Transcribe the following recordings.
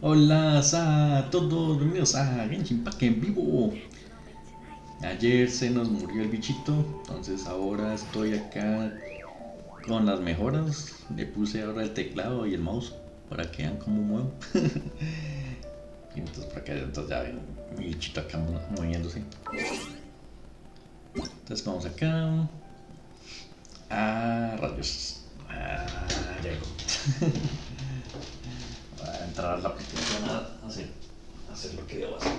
Hola a todos, bienvenidos a Genshin en vivo. Ayer se nos murió el bichito, entonces ahora estoy acá con las mejoras. Le puse ahora el teclado y el mouse para que vean cómo muevo. Y entonces para que entonces ya ven mi bichito acá moviéndose. Entonces vamos acá. Ah, rayos. Ah, llegó. Voy a entrar a la aplicación a hacer lo que debo hacer.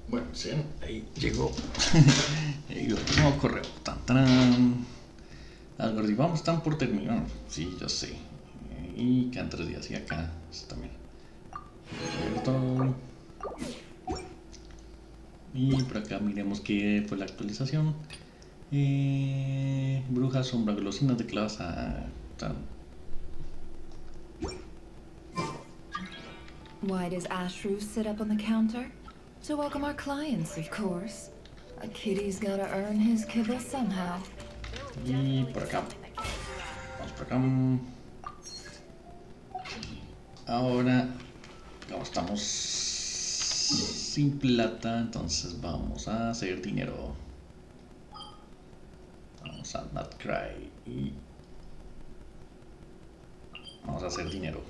Bueno, sí, ahí llegó. Llegó el nuevo correo. Tan, tan. Las vamos, están por terminar. Sí, yo sé. Y quedan 3 días. Y acá esto también. Abierto. Y por acá miremos qué fue la actualización. Brujas, sombra, golosinas de clavas. Why does Ashru sit up on the counter? To welcome our clients, of course. A kitty's gotta earn his kibble somehow. Y por acá. Vamos por acá. Ahora, como estamos sin plata, entonces vamos a hacer dinero. Vamos a not cry y vamos a hacer dinero.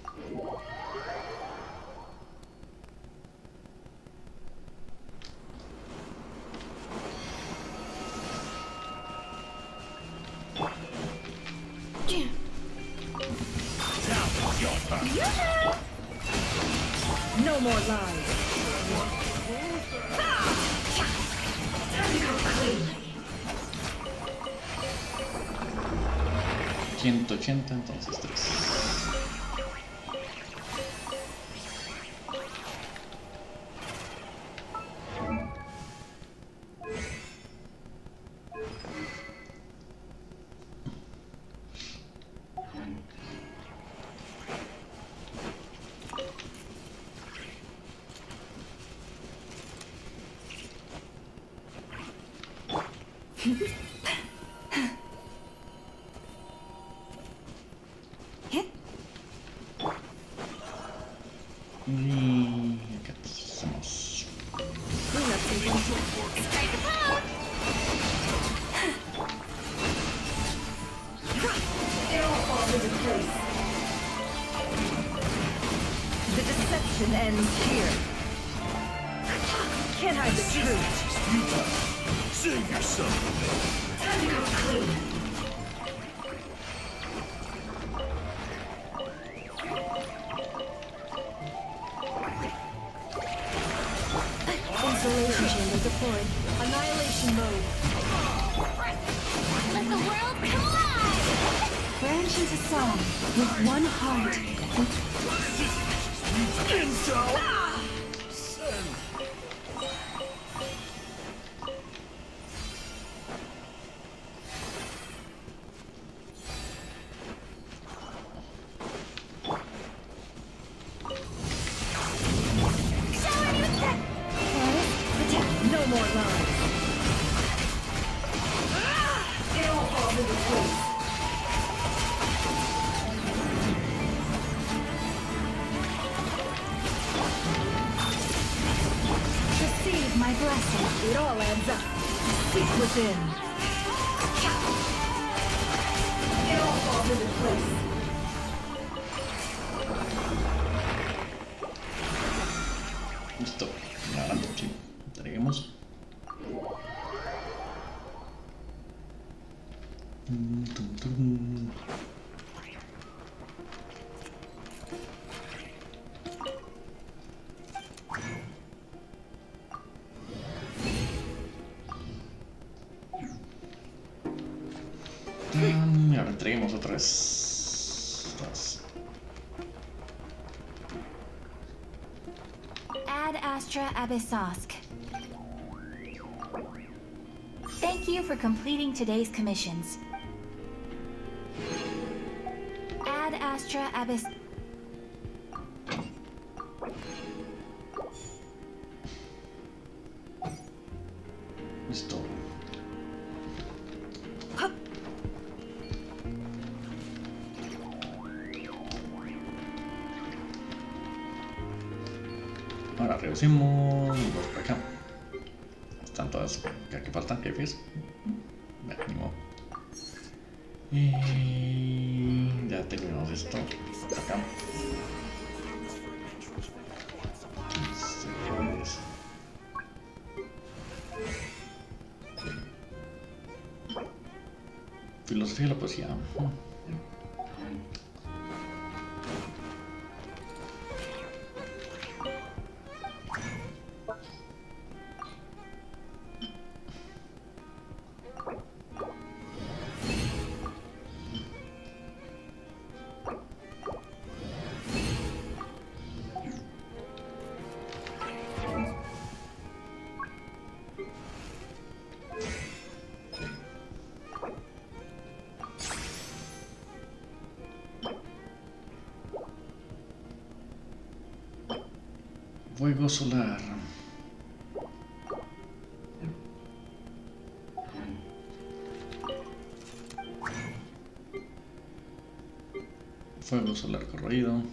No more lies. 180, entonces 3. Y acá hacemos. The deception ends here. Can't hide the truth. Save yourself. Time to go clean. Isolation chamber deployed. Annihilation mode. Let the world collide! Branch into song with one heart. Intel! No more lies. It all falls into place. Receive my blessing. It all adds up. Seek within. It all falls into place. Listo. Ahora sí. Entreguemos. entreguemos otra vez. Ad Astra Abyssosk. Thank you for completing today's commissions. Ad Astra Abyss. Listo. Ahora reducimos los por acá. Están todas. Ya que faltan jefes. Bueno, ni modo. Y ya terminamos esto. Acá. Entonces, filosofía de la poesía. Fuego solar. Fuego solar corroído.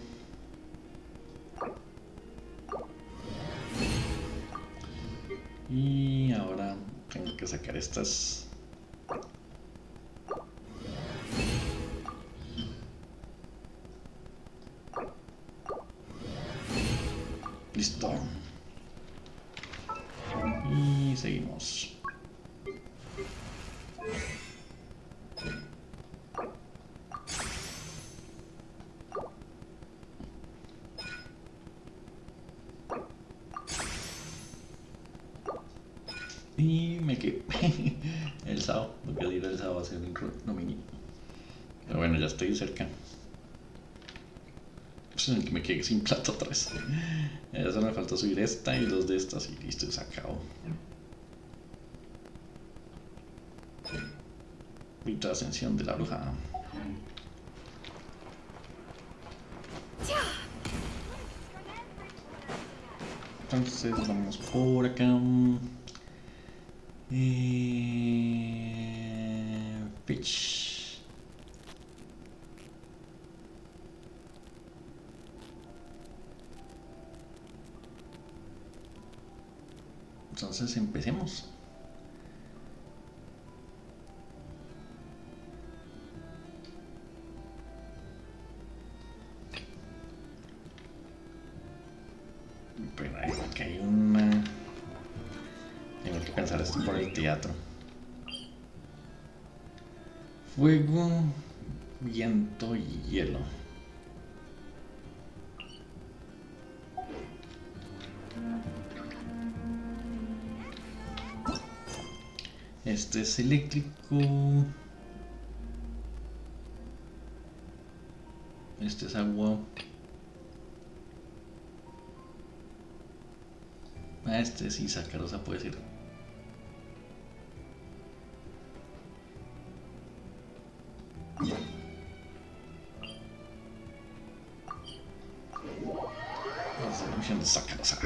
Y ahora tengo que sacar estas. Listo. Y seguimos. Y me quedé el sábado, no quiero ir el sábado a hacer un nomini. Pero bueno, ya estoy cerca. Pues me quedé sin plata otra vez. Ya solo me falta subir esta y dos de estas y listo, se acabó. Rito de ascensión de la bruja. Entonces vamos por acá. Pitch. Entonces empecemos. Pero aquí hay una. Tengo que pensar esto por el teatro. Fuego, viento y hielo. Este es eléctrico. Este es agua. Este sí, sacarosa puede ser. Vamos a hacer misión de sacarosa.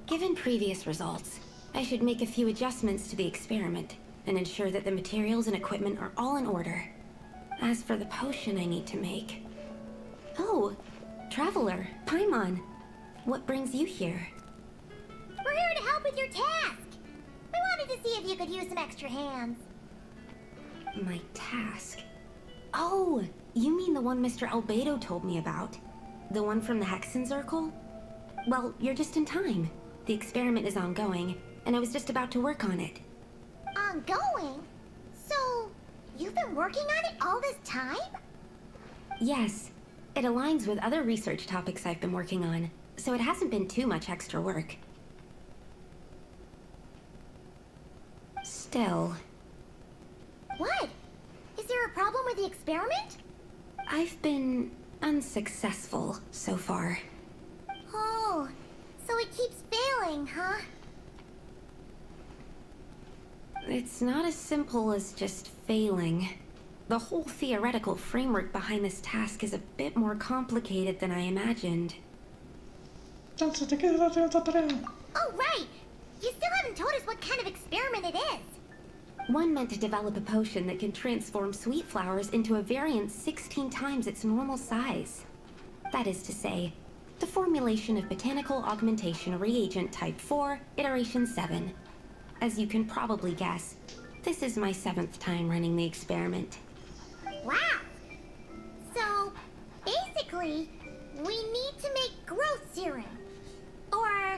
Given previous results, I should make a few adjustments to the experiment and ensure that the materials and equipment are all in order. As for the potion I need to make... Oh, Traveler, Paimon, what brings you here? We're here to help with your task. We wanted to see if you could use some extra hands. My task? Oh, you mean the one Mr. Albedo told me about? The one from the Hexen Circle? Well, you're just in time. The experiment is ongoing, and I was just about to work on it. Ongoing? So, you've been working on it all this time? Yes. It aligns with other research topics I've been working on. so it hasn't been too much extra work. Still, What? Is there a problem with the experiment? I've been unsuccessful so far. Oh, so it keeps failing, huh? It's not as simple as just failing. The whole theoretical framework behind this task is a bit more complicated than I imagined. Entonces te quedas haciendo esta tarea. Oh, right! You still haven't told us what kind of experiment it is. One meant to develop a potion that can transform sweet flowers into a variant 16 times its normal size. That is to say, the formulation of botanical augmentation reagent type 4, iteration 7. As you can probably guess, this is my 7th time running the experiment. Wow! So, basically, we need to make growth serum. Or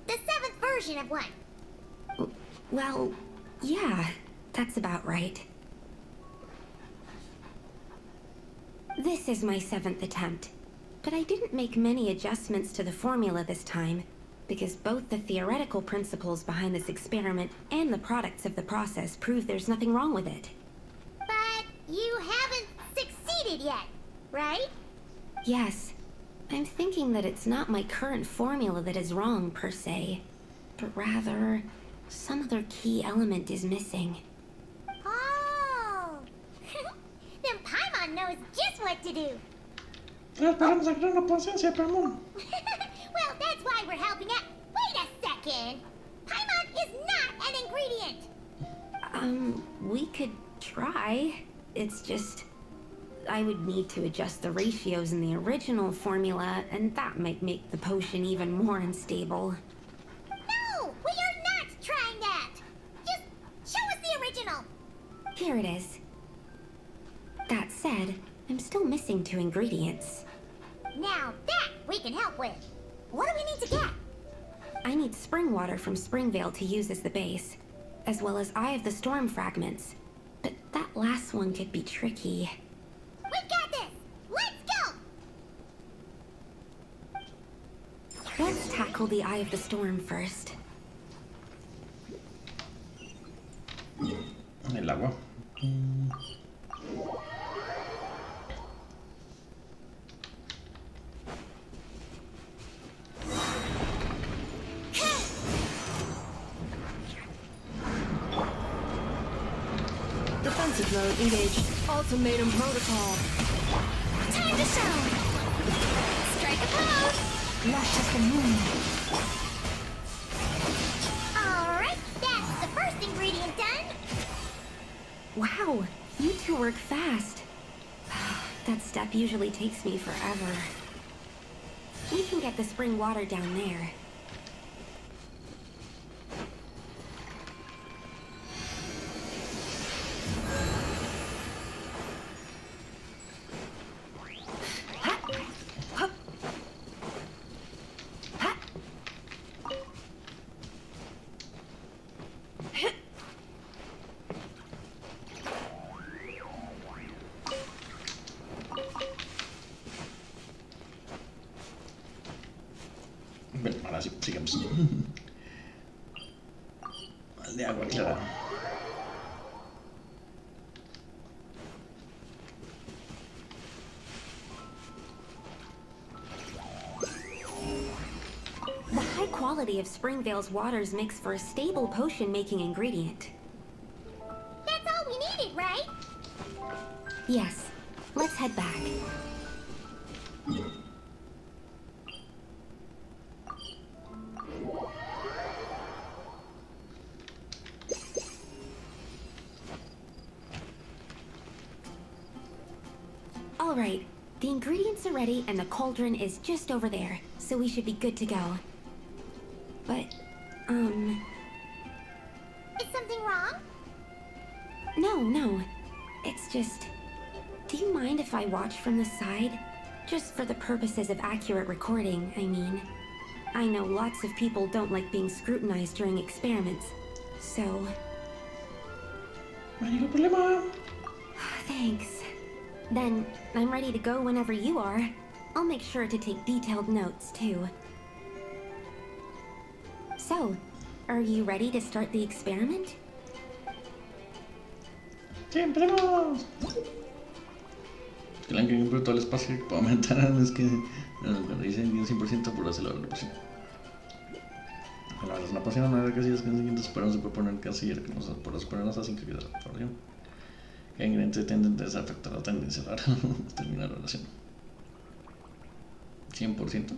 the 7th version of one. Well, yeah, that's about right. This is my 7th attempt, but I didn't make many adjustments to the formula this time, because both the theoretical principles behind this experiment and the products of the process prove there's nothing wrong with it. But you haven't succeeded yet, right? Yes, I'm thinking that it's not my current formula that is wrong per se, but rather some other key element is missing. Oh! Then Paimon knows just what to do. Esperamos a crear una conciencia, Paimon. Well, that's why we're helping out. Wait a second! Paimon is not an ingredient! We could try. It's just, I would need to adjust the ratios in the original formula, and that might make the potion even more unstable. No! We are not trying that! Just show us the original! Here it is. That said, I'm still missing 2 ingredients. Now that we can help with. What do we need to get? I need spring water from Springvale to use as the base, as well as Eye of the Storm fragments. But that last one could be tricky. We've got this! Let's go! Let's tackle the Eye of the Storm first. El agua. Defensive mode engaged. Ultimatum protocol. Time to show! Strike a pose! Left of the moon. Alright, that's the first ingredient done! Wow, you 2 work fast. That step usually takes me forever. We can get the spring water down there. Bueno, ahora sí, sigamos. El de agua clara. The high quality of Springvale's waters makes for a stable potion-making ingredient. That's all we needed, right? Yes, let's head back. All right, the ingredients are ready and the cauldron is just over there, so we should be good to go. But, Is something wrong? no. It's just... Do you mind if I watch from the side? Just for the purposes of accurate recording, I mean. I know lots of people don't like being scrutinized during experiments, so... No hay ningún problema. Thanks. Then, I'm ready to go whenever you are. I'll make sure to take detailed notes, too. So, are you ready to start the experiment? ¡Sí, empecemos! Que le han querido todo el espacio para aumentar, es que cuando dicen 100% por acelerar la presión. La verdad es una pasión, una vez que si es que en siguientes esperan se proponer casi que nos por esperarnos así que queda la formación. ¿Qué ingredientes tendentes a afectar la tendencia a terminar la relación? 100%.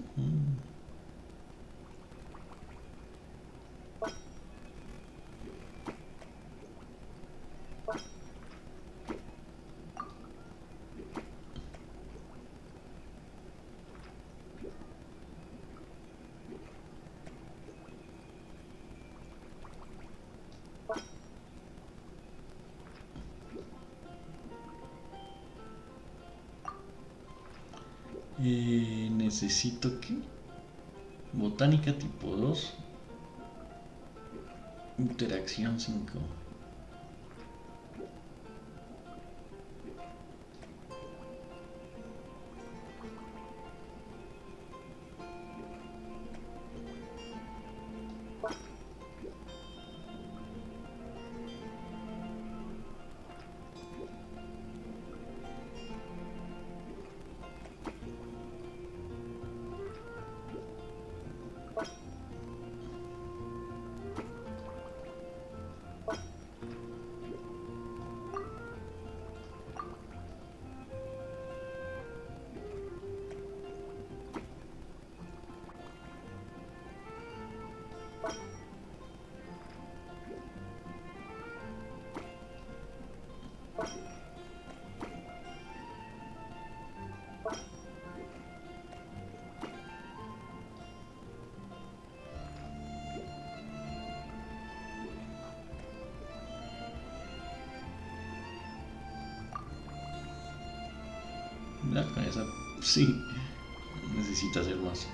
Necesito que botánica tipo 2, interacción 5. Ya con esa, sí, necesita hacer más.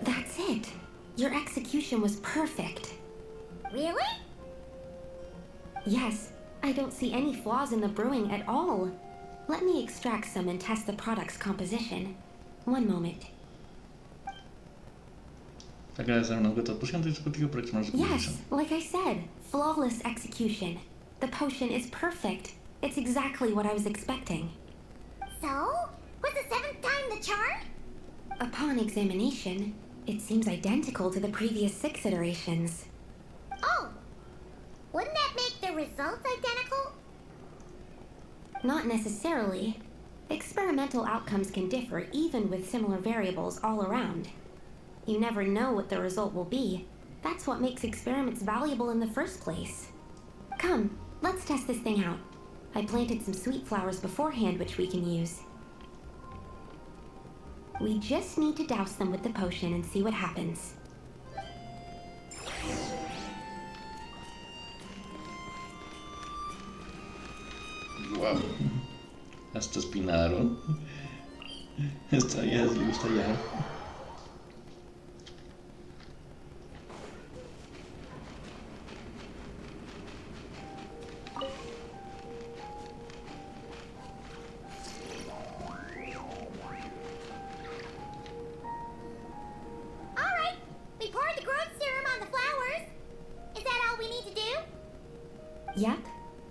That's it. Your execution was perfect. Really? Yes, I don't see any flaws in the brewing at all. Let me extract some and test the product's composition. One moment. Acá hacer unas gotas poción de contigo para exponer su Yes, composición. like I said, flawless execution. The potion is perfect. It's exactly what I was expecting. So? Was the 7th time the charm? Upon examination, it seems identical to the previous 6 iterations. Oh! Wouldn't that make the results identical? Not necessarily. Experimental outcomes can differ even with similar variables all around. You never know what the result will be. That's what makes experiments valuable in the first place. Come, let's test this thing out. I planted some sweet flowers beforehand which we can use. We just need to douse them with the potion and see what happens. Wow. Hasta espinaron. Esta ya le gusta ya. Alright, we poured the growth serum on the flowers. Is that all we need to do? Yep.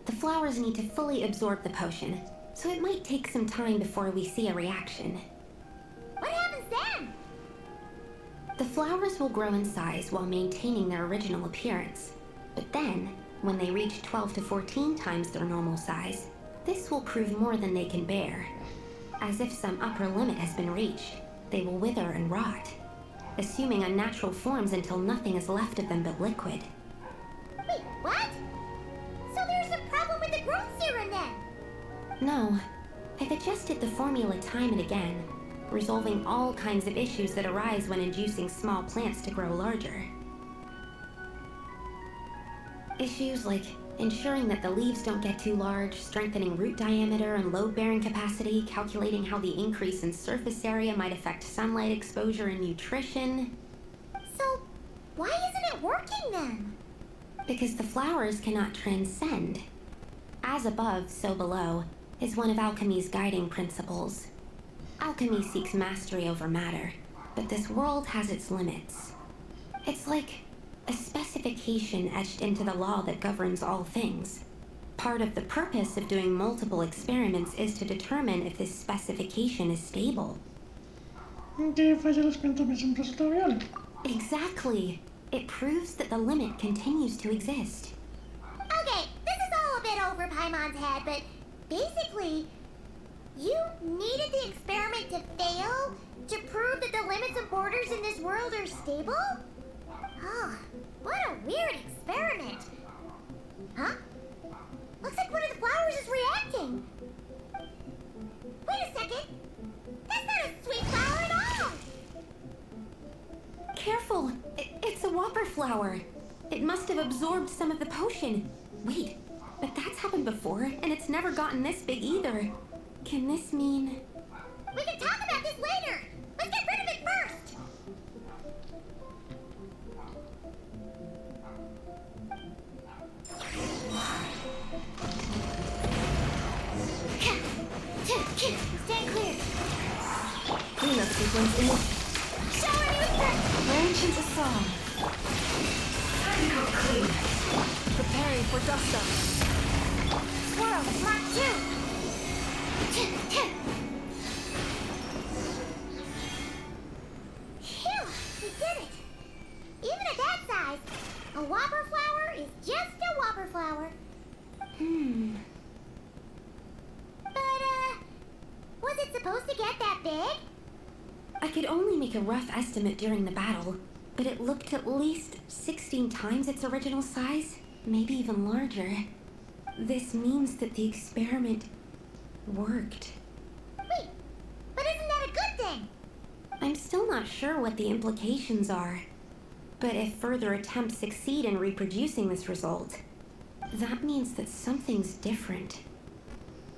The flowers need to fully absorb the potion, so it might take some time before we see a reaction. What happens then? The flowers will grow in size while maintaining their original appearance. But then, when they reach 12 to 14 times their normal size, this will prove more than they can bear. As if some upper limit has been reached, they will wither and rot, assuming unnatural forms until nothing is left of them but liquid. Wait, what? So there's a problem with the growth serum then? No, I've adjusted the formula time and again, resolving all kinds of issues that arise when inducing small plants to grow larger. Issues like ensuring that the leaves don't get too large, strengthening root diameter and load-bearing capacity, calculating how the increase in surface area might affect sunlight exposure and nutrition. So, why isn't it working then? Because the flowers cannot transcend. As above, so below, is one of alchemy's guiding principles. Alchemy seeks mastery over matter, but this world has its limits. It's like a specification etched into the law that governs all things. Part of the purpose of doing multiple experiments is to determine if this specification is stable. Que falla los cuentos siempre resulta real. Exactly. It proves that the limit continues to exist. Okay, this is all a bit over Paimon's head, but basically, you needed the experiment to fail to prove that the limits and borders in this world are stable? Oh, what a weird experiment. Huh? Looks like one of the flowers is reacting. Wait a second. That's not a sweet flower at all. Careful! It's a whopper flower. It must have absorbed some of the potion. Wait, but that's happened before, and it's never gotten this big either. Can this mean... We can talk about this later. Let's get rid of it first. Stand clear. Cleanup sequence in... Shower me with that. Branches of song. Technical clean. Preparing for dust up. Swirl, Mark 2. Phew, we did it. Even at that size, a whopper flower is just a whopper flower. But, was it supposed to get that big? I could only make a rough estimate during the battle, but it looked at least 16 times its original size, maybe even larger. This means that the experiment worked. Wait, but isn't that a good thing? I'm still not sure what the implications are, but if further attempts succeed in reproducing this result, that means that something's different.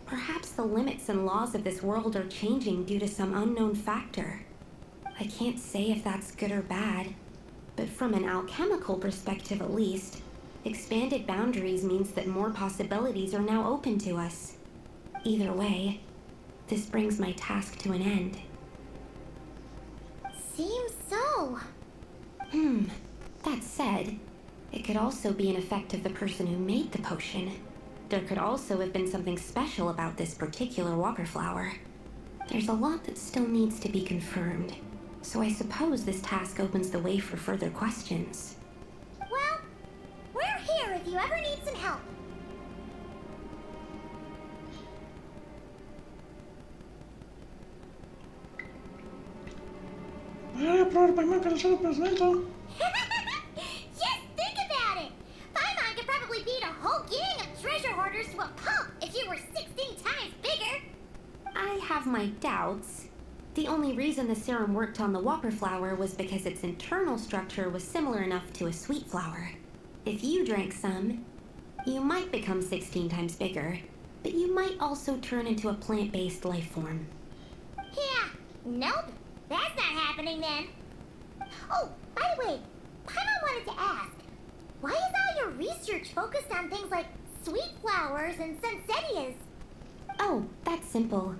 Perhaps the limits and laws of this world are changing due to some unknown factor. I can't say if that's good or bad, but from an alchemical perspective at least, expanded boundaries means that more possibilities are now open to us. Either way, this brings my task to an end. Seems so. That said, it could also be an effect of the person who made the potion. There could also have been something special about this particular whopper flower. There's a lot that still needs to be confirmed, so I suppose this task opens the way for further questions. Well, we're here if you ever need some help. Voy a probar Paimon que solo presento. Just think about it! Paimon could probably beat a whole gang of treasure hoarders to a pulp if you were 16 times bigger! I have my doubts. The only reason the serum worked on the whopper flower was because its internal structure was similar enough to a sweet flower. If you drank some, you might become 16 times bigger, but you might also turn into a plant-based life form. Yeah, nope. That's not happening then. Oh, by the way, Paimon wanted to ask, why is all your research focused on things like sweet flowers and sunsettias? Oh, that's simple.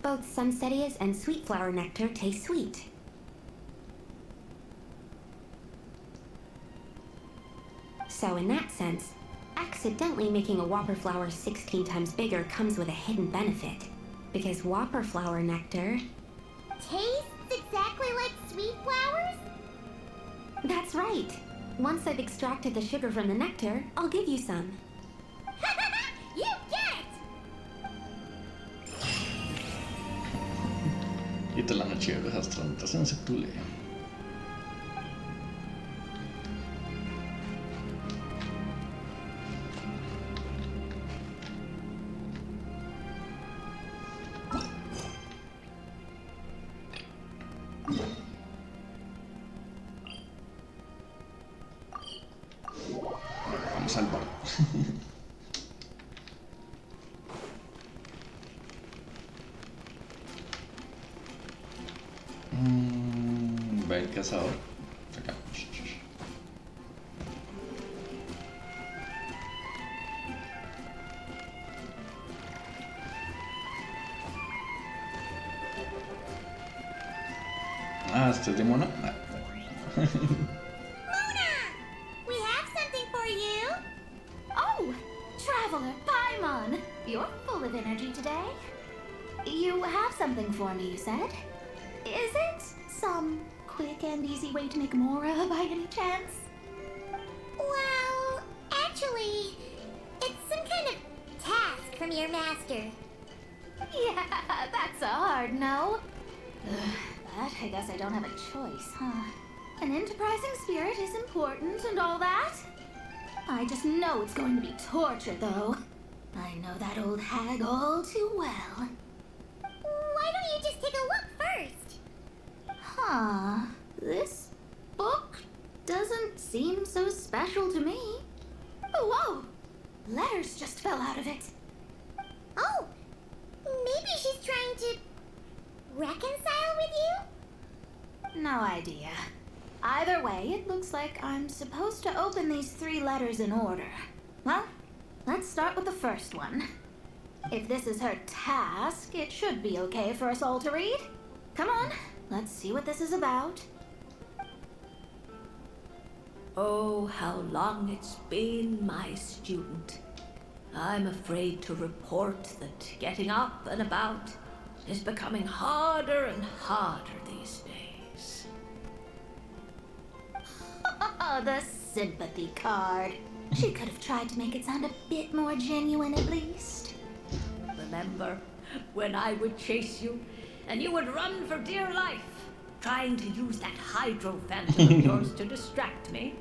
Both sunsettias and sweet flower nectar taste sweet. So in that sense, accidentally making a whopper flower 16 times bigger comes with a hidden benefit. Because whopper flower nectar... Tastes exactly like sweet flowers? That's right. Once I've extracted the sugar from the nectar, I'll give you some. You get it! Inte lämna tjej hästranta sen septule. Vamos al bar. Va el cazador. Acá. ¿Este es de Mona? Ah. Mona! We have something for you. Oh, Traveler Paimon. You're full of energy today. You have something for me, you said? Is it some quick and easy way to make Mora by any chance? Well, actually, it's some kind of task from your master. Yeah, that's a hard no. But I guess I don't have a choice, huh? An enterprising spirit is important and all that. I just know it's going to be torture, though. I know that old hag all too well. Why don't you just take a look first? Huh. This book doesn't seem so special to me. Oh, whoa! Letters just fell out of it. Oh, maybe she's trying to reconcile with you? No idea. Either way, it looks like I'm supposed to open these 3 letters in order. Well, let's start with the first one. If this is her task, it should be okay for us all to read. Come on, let's see what this is about. Oh, how long it's been, my student. I'm afraid to report that getting up and about is becoming harder and harder these days. The sympathy card. She could have tried to make it sound a bit more genuine at least. Remember when I would chase you and you would run for dear life, trying to use that hydro phantom of yours to distract me?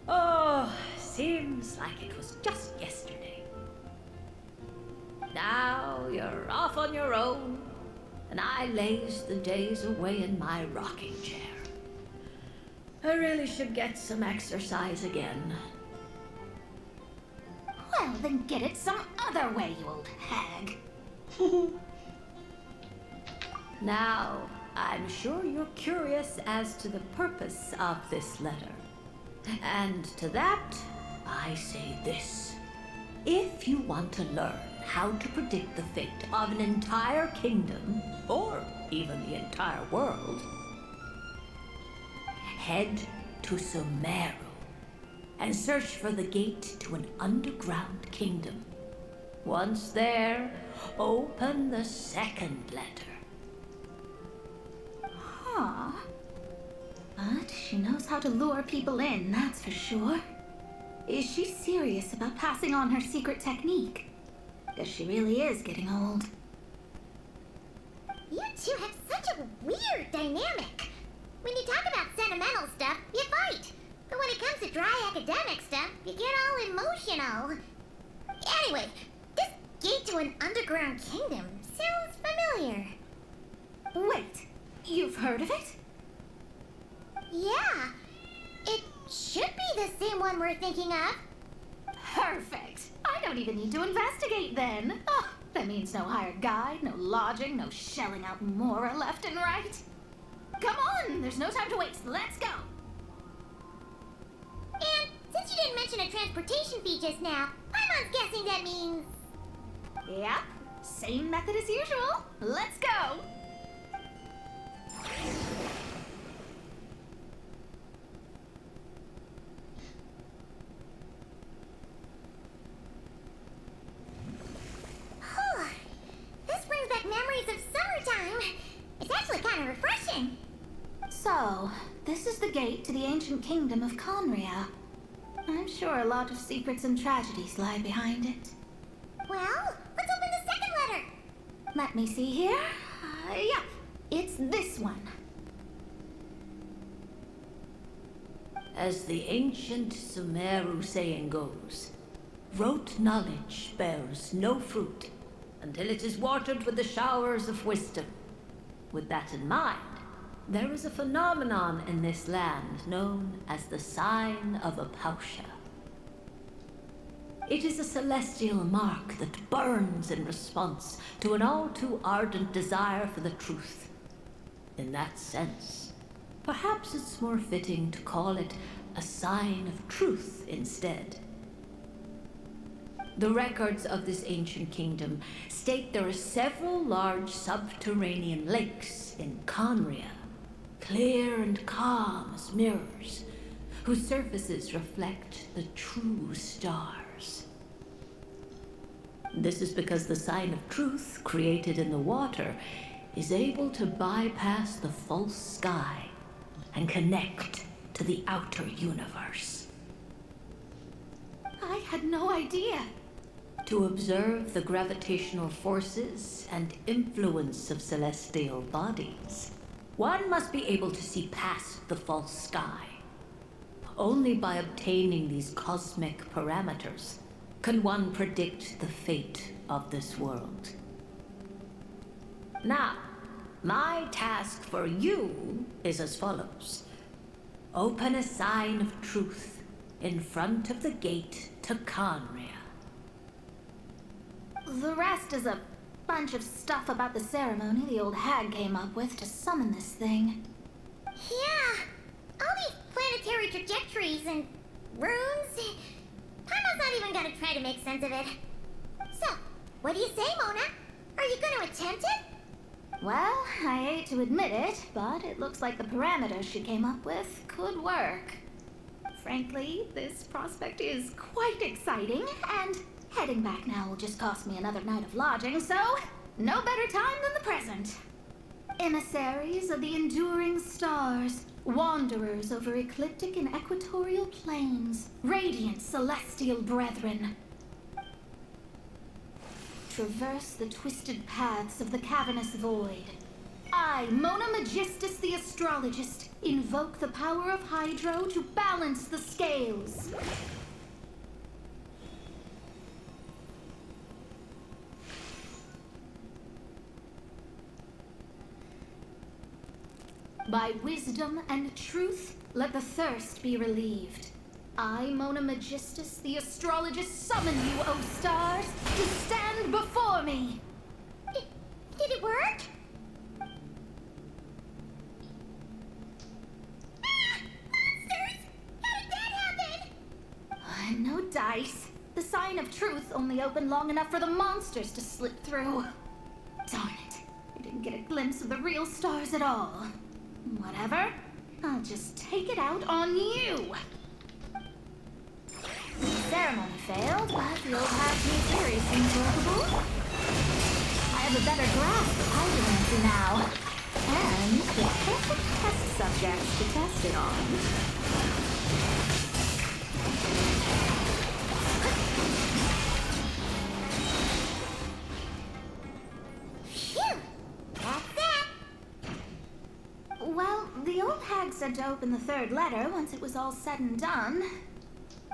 Oh, seems like it was just yesterday. Now you're off on your own, and I laze the days away in my rocking chair. I really should get some exercise again. Well, then get it some other way, you old hag. Now, I'm sure you're curious as to the purpose of this letter. And to that, I say this. If you want to learn how to predict the fate of an entire kingdom, or even the entire world, head to Sumeru and search for the gate to an underground kingdom. Once there, open the second letter. Huh. But she knows how to lure people in, that's for sure. Is she serious about passing on her secret technique? Because she really is getting old. You two have such a weird dynamic. When you talk about sentimental stuff, you fight. But when it comes to dry academic stuff, you get all emotional. Anyway, this gate to an underground kingdom sounds familiar. Wait, you've heard of it? Yeah, it should be the same one we're thinking of. Perfect. I don't even need to investigate then. Oh, that means no hired guide, no lodging, no shelling out Mora left and right. Come on, there's no time to waste. Let's go. And since you didn't mention a transportation fee just now, I'm guessing that means... Yep, same method as usual. Let's go. This brings back memories of summertime. It's actually kind of refreshing. So, this is the gate to the ancient kingdom of Conria. I'm sure a lot of secrets and tragedies lie behind it. Well, let's open the second letter. Let me see here. Yeah, it's this one. As the ancient Sumeru saying goes, rote knowledge bears no fruit until it is watered with the showers of wisdom. With that in mind, there is a phenomenon in this land known as the Sign of Apausha. It is a celestial mark that burns in response to an all too ardent desire for the truth. In that sense, perhaps it's more fitting to call it a sign of truth instead. The records of this ancient kingdom state there are several large subterranean lakes in Conria, clear and calm as mirrors, whose surfaces reflect the true stars. This is because the sign of truth created in the water is able to bypass the false sky and connect to the outer universe. I had no idea. To observe the gravitational forces and influence of celestial bodies, one must be able to see past the false sky. Only by obtaining these cosmic parameters can one predict the fate of this world. Now, my task for you is as follows. Open a sign of truth in front of the gate to Conria. The rest is a bunch of stuff about the ceremony the old hag came up with to summon this thing. Yeah, all these planetary trajectories and runes. Paimon's not even gonna try to make sense of it. So, what do you say, Mona? Are you gonna attempt it? Well, I hate to admit it, but it looks like the parameters she came up with could work. Frankly, this prospect is quite exciting, and heading back now will just cost me another night of lodging, so no better time than the present. Emissaries of the enduring stars, wanderers over ecliptic and equatorial planes, radiant celestial brethren. Traverse the twisted paths of the cavernous void. I, Mona Magistus the astrologist, invoke the power of Hydro to balance the scales. By wisdom and truth, let the thirst be relieved. I, Mona Magistus, the astrologist, summon you, O stars, to stand before me! Did it work? Ah! Monsters! How did that happen? No dice. The sign of truth only opened long enough for the monsters to slip through. Darn it. I didn't get a glimpse of the real stars at all. Whatever. I'll just take it out on you. The ceremony failed, but the old half-new theory seems workable. I have a better grasp of hydromancy now. And the perfect test subjects to test it on. Phew! That's that! Well, the old hag said to open the third letter once it was all said and done.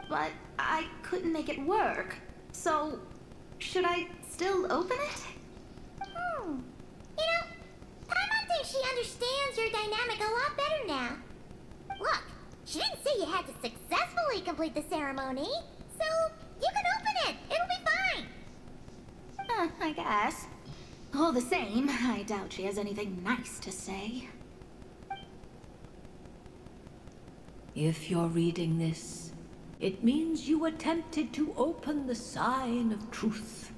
But I couldn't make it work. So, should I still open it? You know, Paimon thinks she understands your dynamic a lot better now. Look, she didn't say you had to successfully complete the ceremony, so you can open it. It'll be fine. I guess. All the same, I doubt she has anything nice to say. If you're reading this, it means you attempted to open the sign of truth.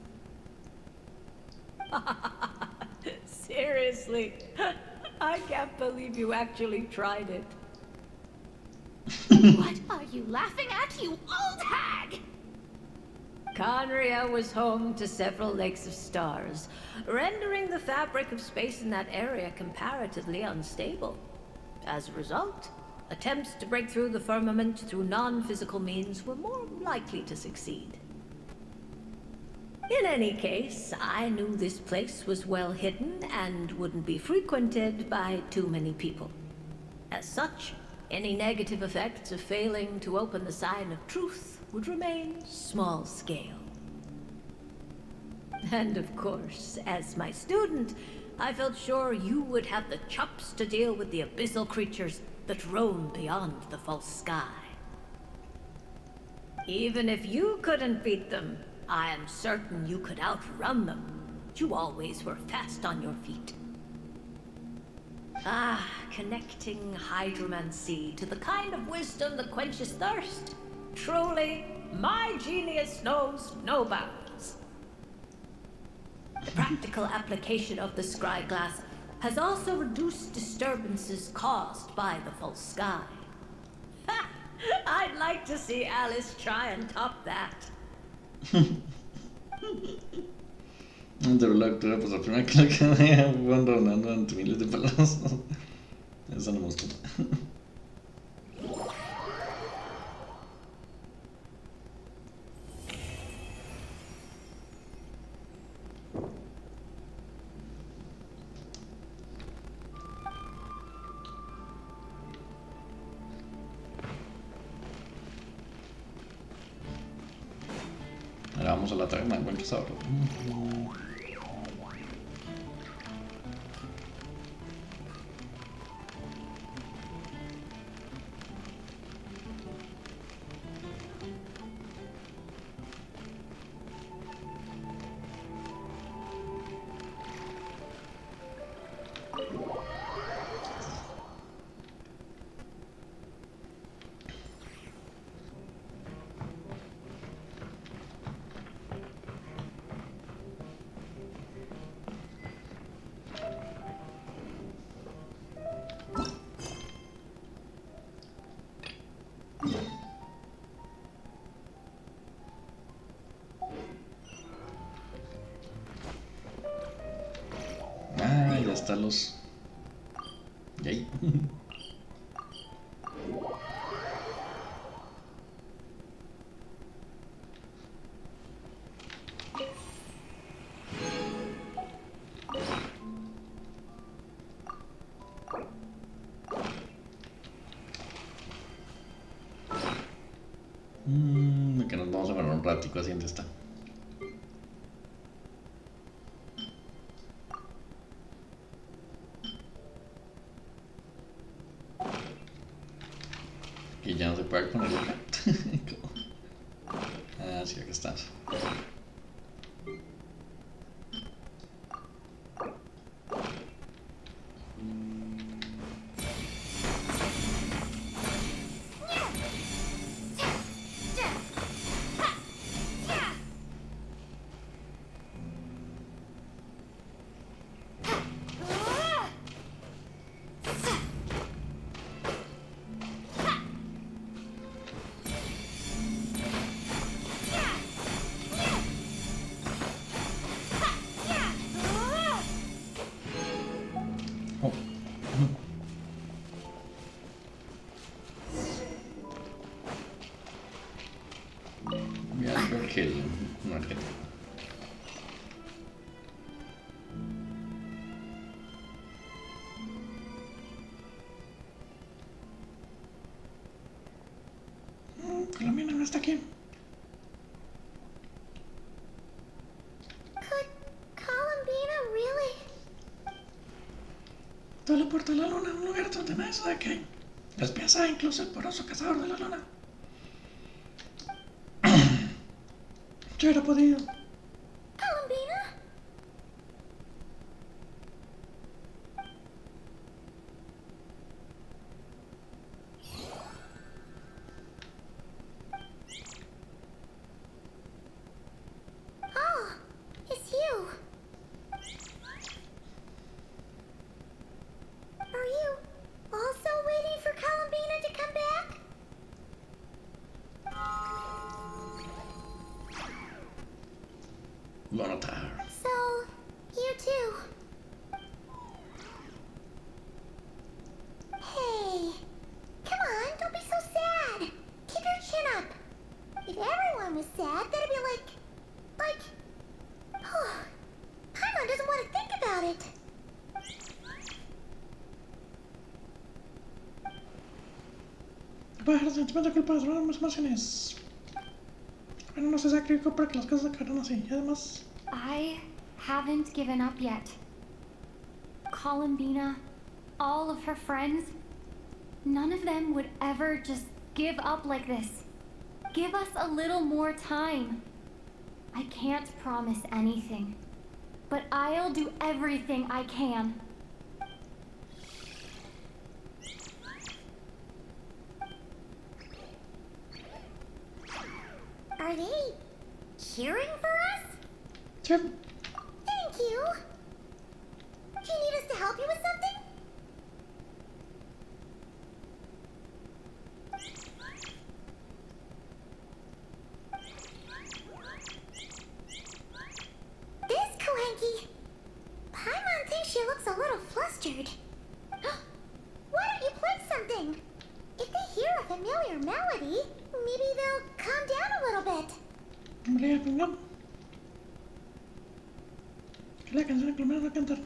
Seriously, I can't believe you actually tried it. What are you laughing at, you old hag? Conria was home to several lakes of stars, rendering the fabric of space in that area comparatively unstable. As a result, attempts to break through the firmament through non-physical means were more likely to succeed. In any case, I knew this place was well hidden and wouldn't be frequented by too many people. As such, any negative effects of failing to open the sign of truth would remain small scale. And of course, as my student, I felt sure you would have the chops to deal with the abyssal creatures that roam beyond the false sky. Even if you couldn't beat them, I am certain you could outrun them. You always were fast on your feet. Ah, connecting hydromancy to the kind of wisdom that quenches thirst. Truly, my genius knows no bounds. The practical application of the scry glass has also reduced disturbances caused by the false sky. I'd like to see Alice try and top that. Pero la actora, pues la primera que la quedé van reunando ante miles de palabras. Esa no me gustó. Ahora vamos a la taberna, encuentras ahora. Ah, ya están los... Y ahí. Que nos vamos a ver un ratico así donde está. Que ya no se puede poner acá. Ah, sí, acá estás. Que el marketing. La mina no está aquí. Could Columbina really? Toda la puerta de la luna, un lugar donde nadie sabe que hay. Despieza incluso el poroso cazador de la luna. Yo hubiera podido. Columbina? Oh, it's you. Are you also waiting for Columbina to come back? Lo notar. So, you too. Hey, come on, don't be so sad. Keep your chin up. If everyone was sad, that'd be like, Paimon doesn't want to think about it. Bajar el sentimiento de culpa de las emociones. Bueno, no se sacrificó para que las cosas acabaran así. Y además... I haven't given up yet. Columbina, all of her friends, none of them would ever just give up like this. Give us a little more time. I can't promise anything, but I'll do everything I can. Are they cheering for us? Sure. Thank you. Do you need us to help you with something? This Coenky. Paimon thinks she looks a little flustered. Why don't you play something? If they hear a familiar melody, maybe they'll calm down a little bit. La canción que me vas a cantar.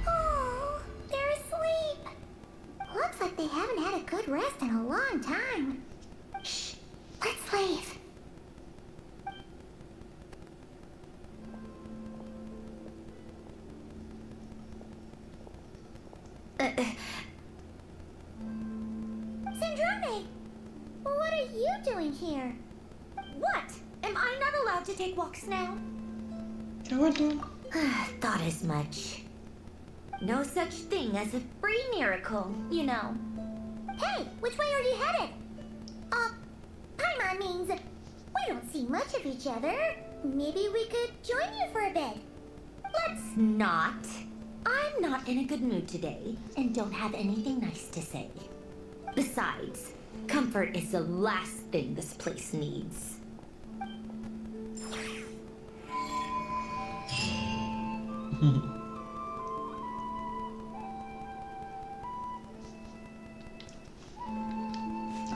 Oh, they're asleep. Looks like they haven't had a good rest in a long time. Shh, let's leave. Syndrome, what are you doing here? What? Am I not allowed to take walks now? ¿Qué ha vuelto? Thought as much. No such thing as a free miracle, you know. Hey, which way are you headed? Paimon means we don't see much of each other. Maybe we could join you for a bit. Let's not. I'm not in a good mood today and don't have anything nice to say. Besides, comfort is the last thing this place needs.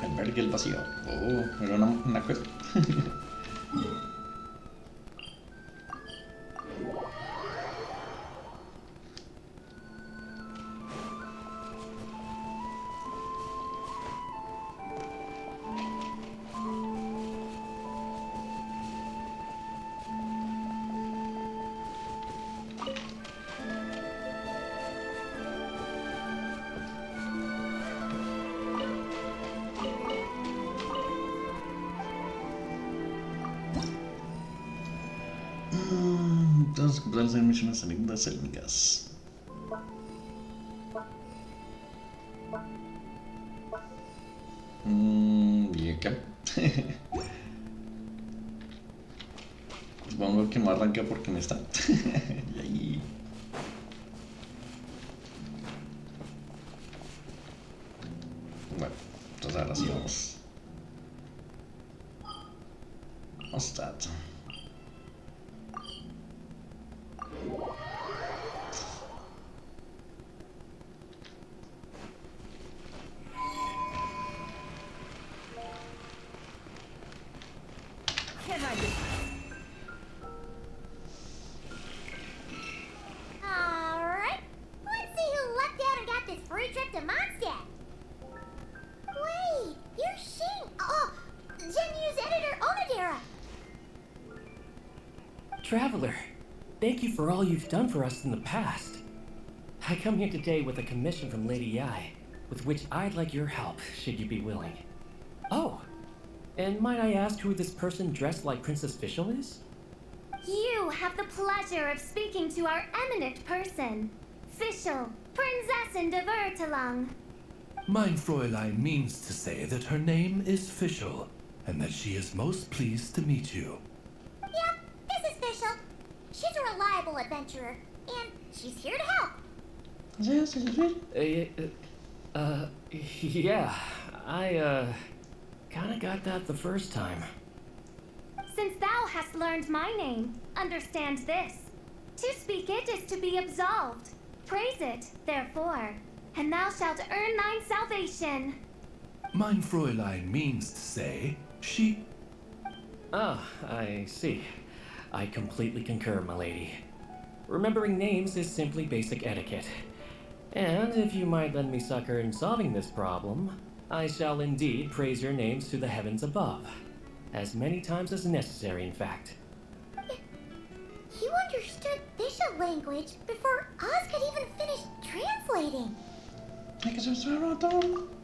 Albergue el vacío. Oh, era una cosa. Entonces, comprar las misiones salidas élmicas. ¿Y qué? Supongo que no arranca porque no está. Y ahí. Bueno, entonces ahora sí vamos. Hostat. Alright, let's see who lucked out and got this free trip to Mondstadt. Wait, you're Shing. Genu's editor Onodera. Traveler, thank you for all you've done for us in the past. I come here today with a commission from Lady Yai, with which I'd like your help, should you be willing. Oh, and might I ask who this person dressed like Princess Fischl is? You have the pleasure of speaking to our eminent person, Fischl, Prinzessin de Vertalang. Mein Fräulein means to say that her name is Fischl, and that she is most pleased to meet you. Yep, this is Fischl. She's a reliable adventurer, and she's here to help. Yeah, I, kinda got that the first time. Since thou hast learned my name, understand this. To speak it is to be absolved. Praise it, therefore, and thou shalt earn thine salvation. Mein Fräulein means to say she... Ah, I see. I completely concur, my lady. Remembering names is simply basic etiquette. And if you might lend me succor in solving this problem, I shall indeed praise your names to the heavens above. As many times as necessary, in fact. You understood visual language before Oz could even finish translating.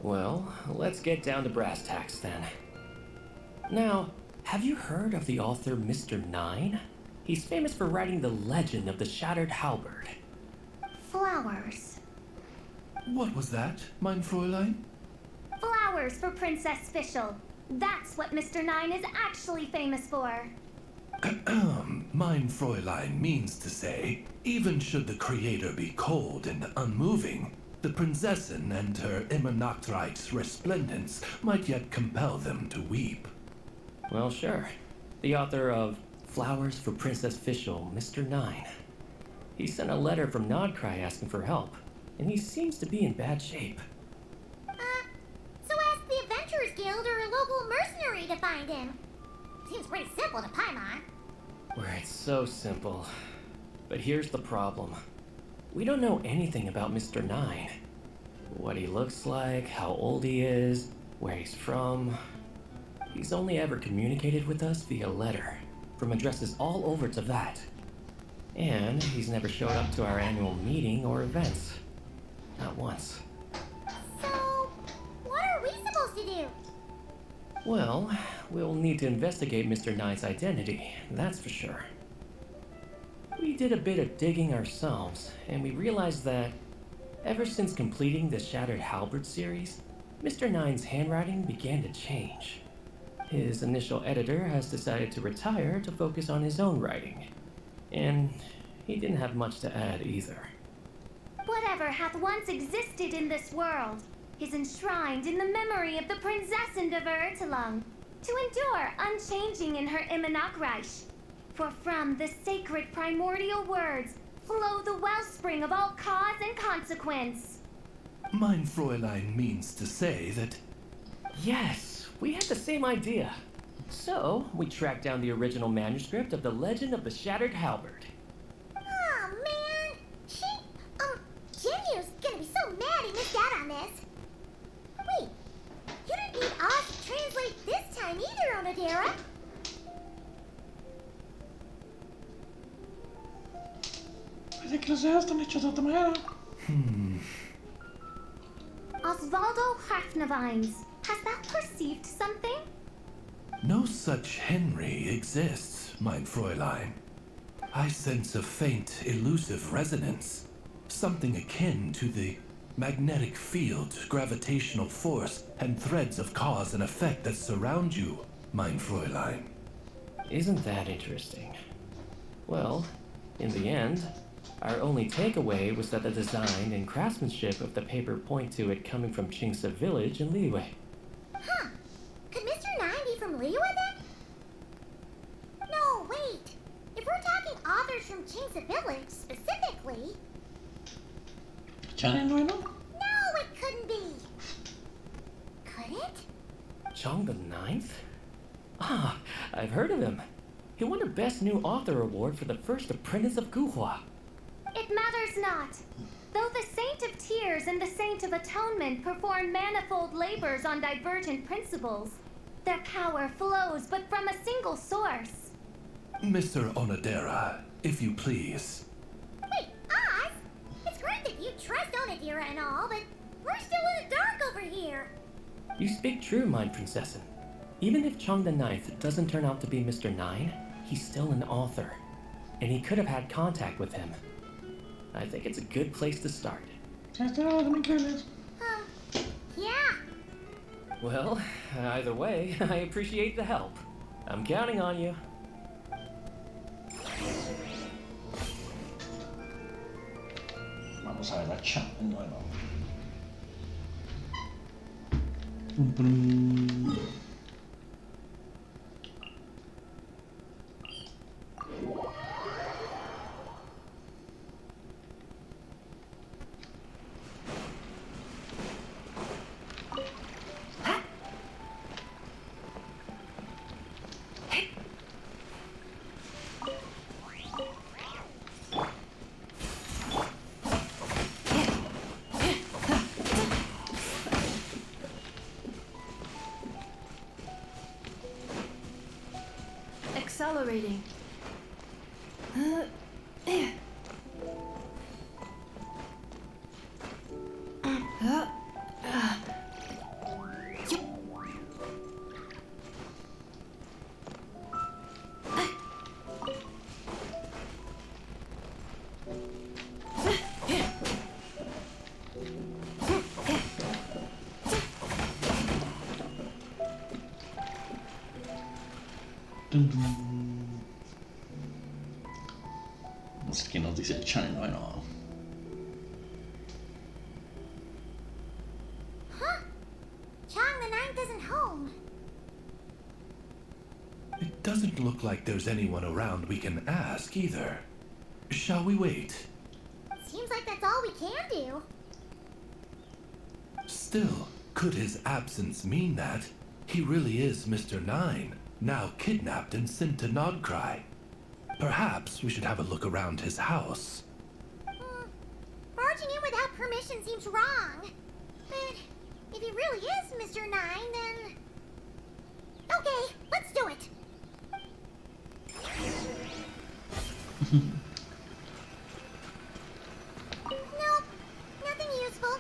Well, let's get down to brass tacks then. Now, have you heard of the author Mr. Nine? He's famous for writing the legend of the Shattered Halberd. Flowers. What was that, mein Fräulein? Flowers for Princess Fischl. That's what Mr. Nine is actually famous for. Mein Fräulein means to say, even should the creator be cold and unmoving, the Prinzessin and her immer Nachtreich's resplendence might yet compel them to weep. Well, sure. The author of Flowers for Princess Fischl, Mr. Nine. He sent a letter from Nodcry asking for help, and he seems to be in bad shape. So ask the Adventurers Guild or a local mercenary to find him. Seems pretty simple to Paimon. Where it's so simple. But here's the problem. We don't know anything about Mr. Nine. What he looks like, how old he is, where he's from. He's only ever communicated with us via letter, from addresses all over to that. And he's never showed up to our annual meeting or events. Not once. So, what are we supposed to do? Well, we'll need to investigate Mr. Nine's identity, that's for sure. We did a bit of digging ourselves, and we realized that ever since completing the Shattered Halberd series, Mr. Nine's handwriting began to change. His initial editor has decided to retire to focus on his own writing, and he didn't have much to add either. Whatever hath once existed in this world is enshrined in the memory of the Prinzessin of Ertelung, to endure unchanging in her Immanakreich. For from the sacred primordial words flow the wellspring of all cause and consequence. Mein Fräulein means to say that... Yes, we had the same idea. So, we tracked down the original manuscript of the Legend of the Shattered Halberd. Oh man, Jinyu's gonna be so mad he missed out on this. Wait, you didn't need Oz to translate this time either, Onodera. Osvaldo Hafnavines, hast thou perceived something? No such Henry exists, mein Fräulein. I sense a faint, elusive resonance. Something akin to the magnetic field, gravitational force, and threads of cause and effect that surround you, mein Fräulein. Isn't that interesting? Well, in the end, our only takeaway was that the design and craftsmanship of the paper point to it coming from Qingce Village in Liyue. Huh. Could Mr. Nine be from Liyue then? No, wait. If we're talking authors from Qingce Village specifically... No, it couldn't be. Could it? Chong the Ninth? Ah, I've heard of him. He won a Best New Author Award for the first apprentice of Guhua. It matters not. Though the Saint of Tears and the Saint of Atonement perform manifold labors on divergent principles, their power flows but from a single source. Mr. Onodera, if you please. Wait, Oz? It's great that you trust Onodera and all, but we're still in the dark over here. You speak true, mein Prinzessin. Even if Chong the Ninth doesn't turn out to be Mr. Nine, he's still an author, and he could have had contact with him. I think it's a good place to start. Yeah. Well, either way, I appreciate the help. I'm counting on you. Vamos a ver la chat de nuevo. Pum, pum. accelerating. Dun, dun. No sé qué nos dice el channel, bueno. Huh? Chang the Ninth isn't home. It doesn't look like there's anyone around we can ask either. Shall we wait? Seems like that's all we can do. Still, could his absence mean that he really is Mr. Nine, now kidnapped and sent to Nodcry? Perhaps we should have a look around his house. Barging in without permission seems wrong. But if he really is Mr. Nine, then... Okay, let's do it. Nope, nothing useful.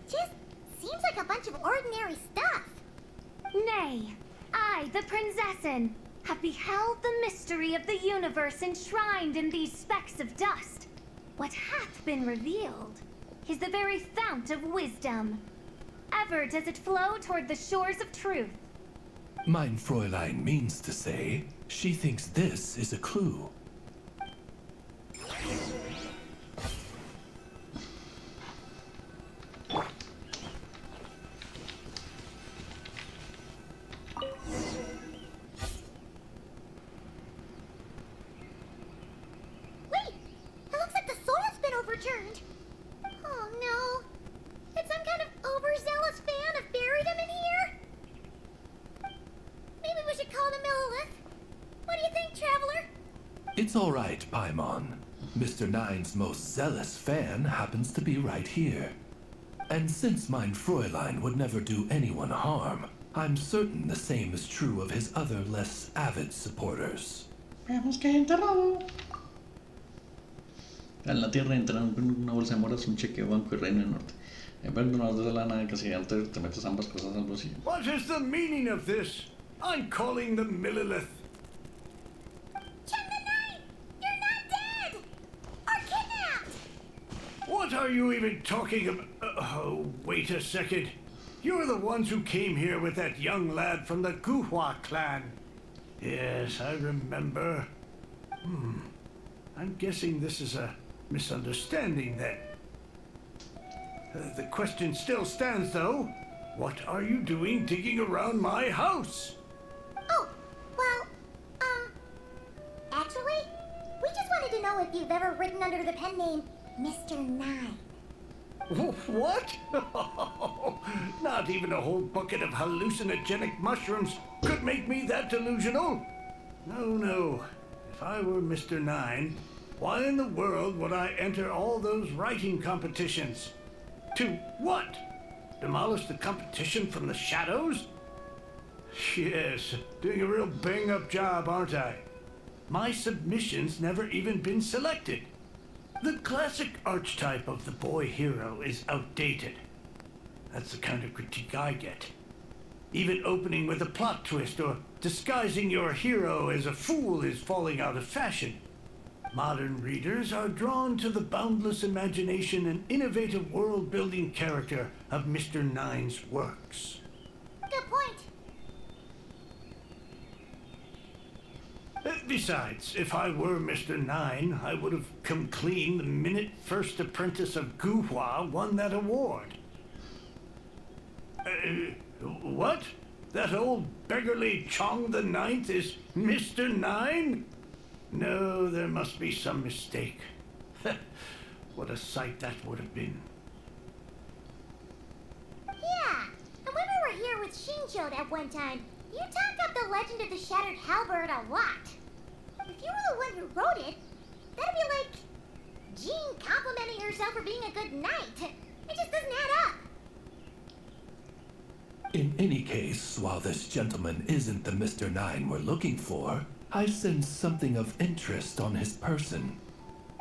Just seems like a bunch of ordinary stuff. Nay, I, the Prinzessin, have beheld the mystery of the universe enshrined in these specks of dust. What hath been revealed is the very fount of wisdom. Ever does it flow toward the shores of truth. Mein Fräulein means to say, she thinks this is a clue. Wait! It looks like the sword's been overturned. Oh no. Did some kind of overzealous fan have buried him in here? Maybe we should call the Millilith. What do you think, Traveler? It's all right, Paimon. Mr. Nine's most zealous fan happens to be right here. And since Mein Fräulein would never do anyone harm, I'm certain the same is true of his other less avid supporters. Veamos que enterrado. En la tierra entraron con una bolsa de moras, un cheque de banco y reino del norte. En vez de una de la nada que se alter, te metes ambas cosas al bolsillo. What is the meaning of this? I'm calling the Millilith. Chang the Ninth! You're not dead! Or kidnapped! What are you even talking about? Oh, wait a second. You're the ones who came here with that young lad from the Guhua clan. Yes, I remember. I'm guessing this is a misunderstanding then. The question still stands though. What are you doing digging around my house? Oh, well, actually, we just wanted to know if you've ever written under the pen name Mr. Nine. What? Not even a whole bucket of hallucinogenic mushrooms could make me that delusional. No. If I were Mr. Nine, why in the world would I enter all those writing competitions? To what? Demolish the competition from the shadows? Yes, doing a real bang-up job, aren't I? My submission's never even been selected. The classic archetype of the boy hero is outdated. That's the kind of critique I get. Even opening with a plot twist or disguising your hero as a fool is falling out of fashion. Modern readers are drawn to the boundless imagination and innovative world-building character of Mr. Nine's works. Good point. Besides, if I were Mr. Nine, I would have come clean the minute First Apprentice of Guhua won that award. What? That old beggarly Chong the Ninth is Mr. Nine? No, there must be some mistake. What a sight that would have been. Yeah, and when we were here with Shinchod at one time, you talked up the legend of the Shattered Halberd a lot. If you were the one who wrote it, that'd be like Jean complimenting herself for being a good knight. It just doesn't add up. In any case, while this gentleman isn't the Mr. Nine we're looking for, I sense something of interest on his person.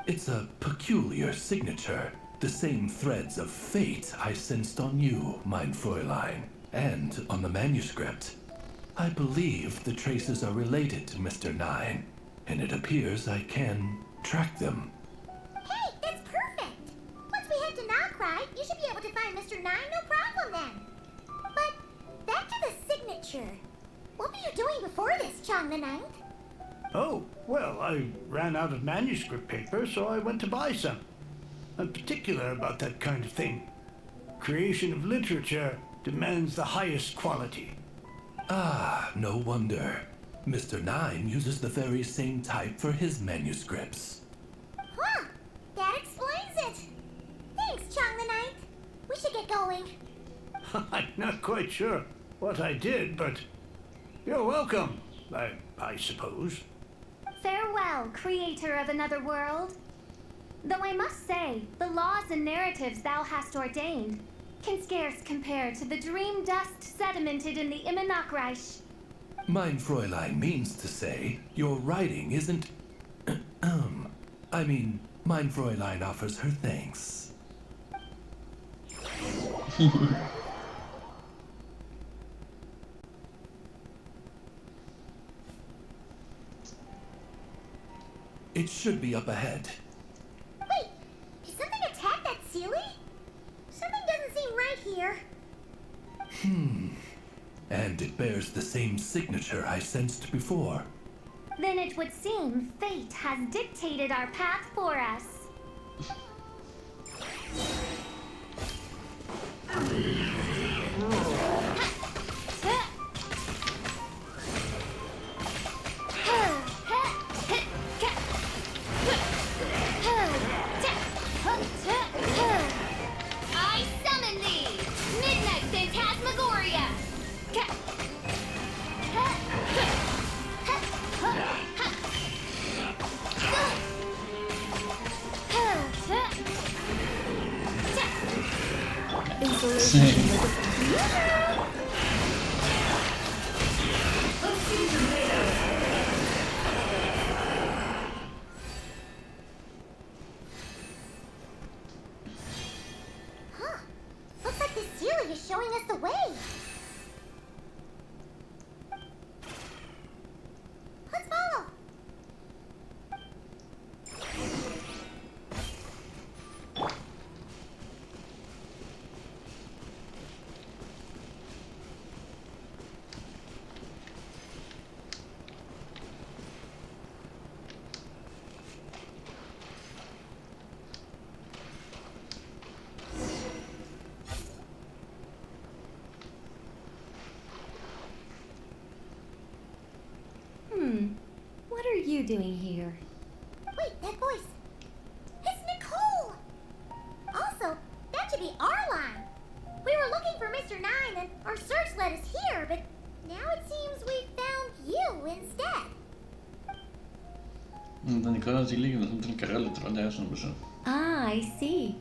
It's a peculiar signature, the same threads of fate I sensed on you, mein Fräulein, and on the manuscript. I believe the traces are related to Mr. Nine, and it appears I can track them. Hey, that's perfect! Once we head to Nockride, you should be able to find Mr. Nine, no problem then. But back to the signature. What were you doing before this, Chong the Ninth? Oh, well, I ran out of manuscript paper, so I went to buy some. I'm particular about that kind of thing. Creation of literature demands the highest quality. Ah, no wonder. Mr. Nine uses the very same type for his manuscripts. Huh, that explains it. Thanks, Chong the Ninth. We should get going. I'm not quite sure what I did, but you're welcome, I suppose. Farewell, creator of another world. Though I must say, the laws and narratives thou hast ordained can scarce compare to the dream dust sedimented in the Immenachreich. Mein Fräulein means to say, your writing isn't... mein Fräulein offers her thanks. It should be up ahead. Wait, did something attack that Sealy? Something doesn't seem right here. And it bears the same signature I sensed before. Then it would seem fate has dictated our path for us. I summon thee! Midnight Phantasmagoria! Huh, looks like this Sealy is showing us the way. Let's follow. What are you doing here? Wait, that voice. It's Nicole! Also, that should be our line. We were looking for Mr. Nine and our search led us here, but now it seems we found you instead. Den Nicolas ligger något sånt karell tror jag det är som du sa. Ah, I see.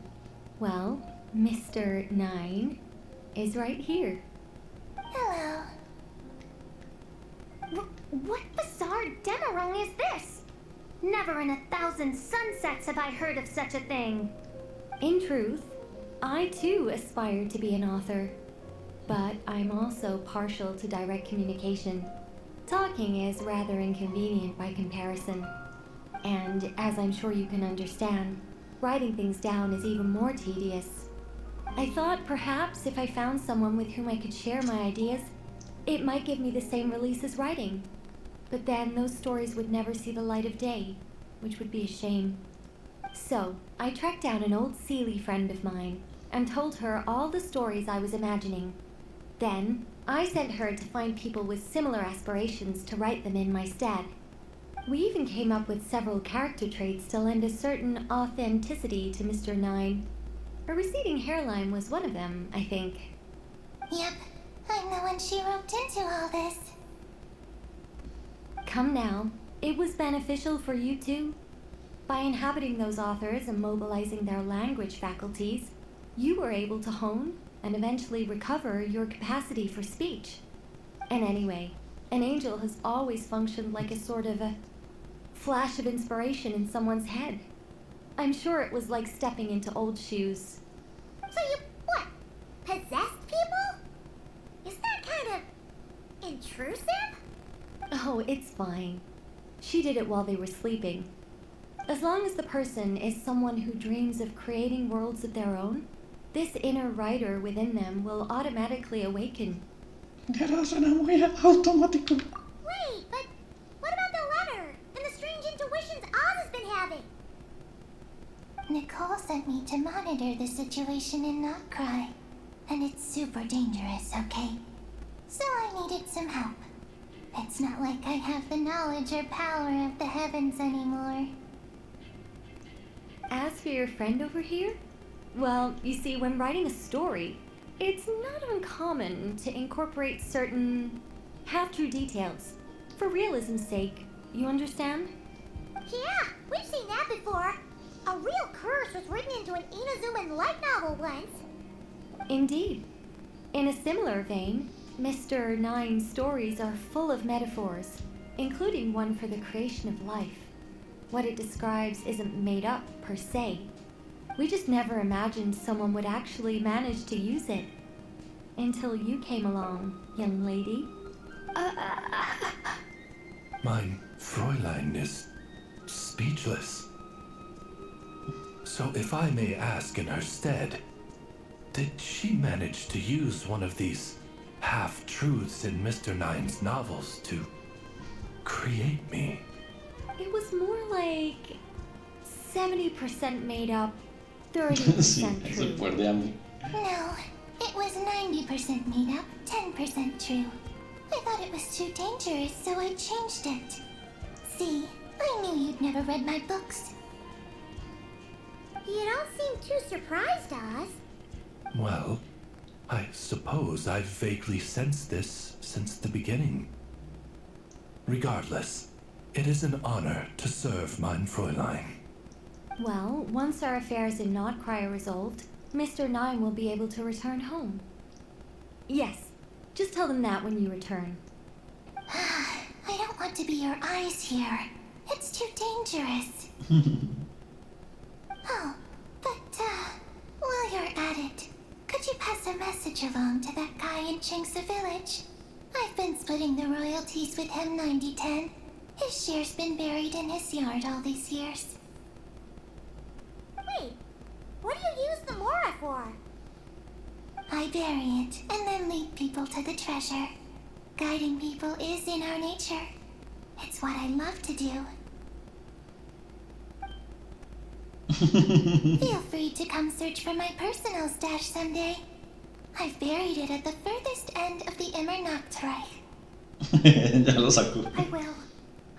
Well, Mr. Nine is right here. Hello. What bizarre Demerong is this? Never in 1,000 sunsets have I heard of such a thing. In truth, I too aspire to be an author. But I'm also partial to direct communication. Talking is rather inconvenient by comparison. And as I'm sure you can understand, writing things down is even more tedious. I thought perhaps if I found someone with whom I could share my ideas, it might give me the same release as writing. But then those stories would never see the light of day, which would be a shame. So, I tracked down an old Sealy friend of mine and told her all the stories I was imagining. Then, I sent her to find people with similar aspirations to write them in my stead. We even came up with several character traits to lend a certain authenticity to Mr. Nine. A receding hairline was one of them, I think. Yep, I'm the one she roped into all this. Come now, it was beneficial for you too. By inhabiting those authors and mobilizing their language faculties, you were able to hone and eventually recover your capacity for speech. And anyway, an angel has always functioned like a sort of a flash of inspiration in someone's head. I'm sure it was like stepping into old shoes. So you, what, possessed people? Isn't that kind of intrusive? Oh, it's fine. She did it while they were sleeping. As long as the person is someone who dreams of creating worlds of their own, this inner writer within them will automatically awaken. Ya suena muy automático. Wait, but what about the letter and the strange intuitions Oz has been having? Nicole sent me to monitor the situation and not cry. And it's super dangerous, okay? So I needed some help. It's not like I have the knowledge or power of the heavens anymore. As for your friend over here, well, you see, when writing a story, it's not uncommon to incorporate certain half-true details. For realism's sake, you understand? Yeah, we've seen that before. A real curse was written into an Inazuman light novel once. Indeed. In a similar vein, Mr. Nine's stories are full of metaphors, including one for the creation of life. What it describes isn't made up, per se. We just never imagined someone would actually manage to use it. Until you came along, young lady. Mein Fräulein is speechless. So if I may ask in her stead, did she manage to use one of these half-truths in Mr. Nine's novels to create me? It was more like 70% made up, 30% Sí, es el true. poder de AMLO. No, it was 90% made up, 10% true. I thought it was too dangerous, so I changed it. See, I knew you'd never read my books. You don't seem too surprised, Oz. Well, I suppose I've vaguely sensed this since the beginning. Regardless, it is an honor to serve mein Fräulein. Well, once our affairs in Notcry are resolved, Mr. Nine will be able to return home. Yes, just tell them that when you return. I don't want to be your eyes here. It's too dangerous. Oh, but, while you're at it, could you pass a message along to that guy in Chingsa Village? I've been splitting the royalties with him 90-10. His share's been buried in his yard all these years. Wait, what do you use the Mora for? I bury it, and then lead people to the treasure. Guiding people is in our nature. It's what I love to do. Feel free to come search for my personal stash someday. I've buried it at the furthest end of the Immernachtreich. Ya lo sacó. I will.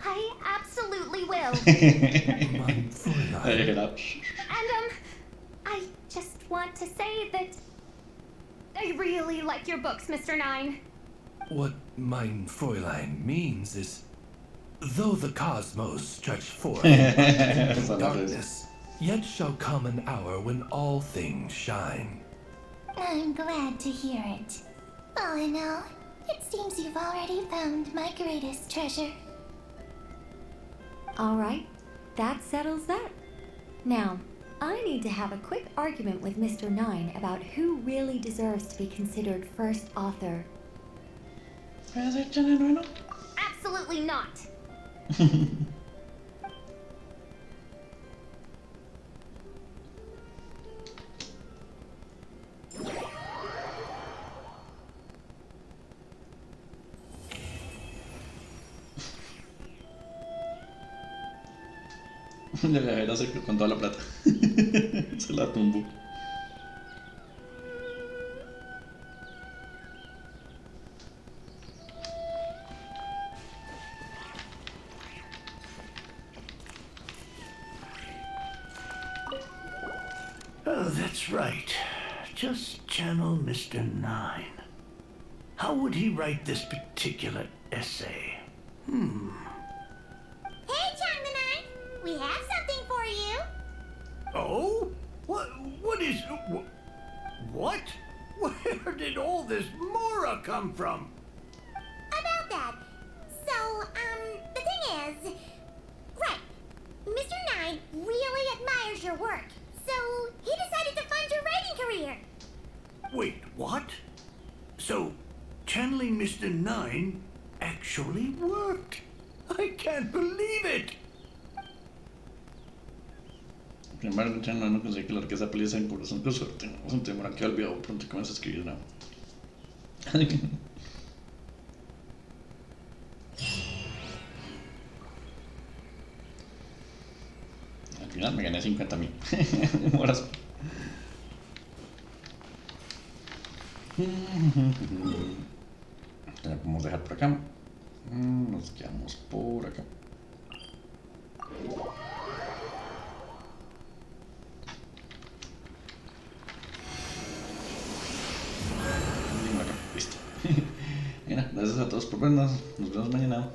I absolutely will. Mein Fräulein. Era. And, I just want to say that I really like your books, Mr. Nine. What mein Fräulein means is, though the cosmos stretch forth in darkness, yet shall come an hour when all things shine. I'm glad to hear it. All in all, it seems you've already found my greatest treasure. All right, that settles that. Now, I need to have a quick argument with Mr. Nine about who really deserves to be considered first author. ¿Puedes echar el bueno? Absolutely not. Le voy a ver hacer con toda la plata. Se la tumbó. Oh, that's right. Just channel Mr. Nine. How would he write this particular essay? Hey, Chang the Nine, we have something for you. Oh? What is... What? Where did all this Mora come from? About that. So, the thing is... Right. Mr. Nine really admires your work. So, he decided to fund your writing career. Wait, what? So, channeling Mr. Nine actually worked. I can't believe it. Sin embargo, ya no conseguí que la orquesta pelease en corazón con suerte. Es un tema que he olvidado pronto que comienza a escribir nada. Al final me gané 50.000 horas. La podemos dejar por acá. Nos quedamos por acá. Listo. Mira, gracias a todos por vernos. Nos vemos mañana.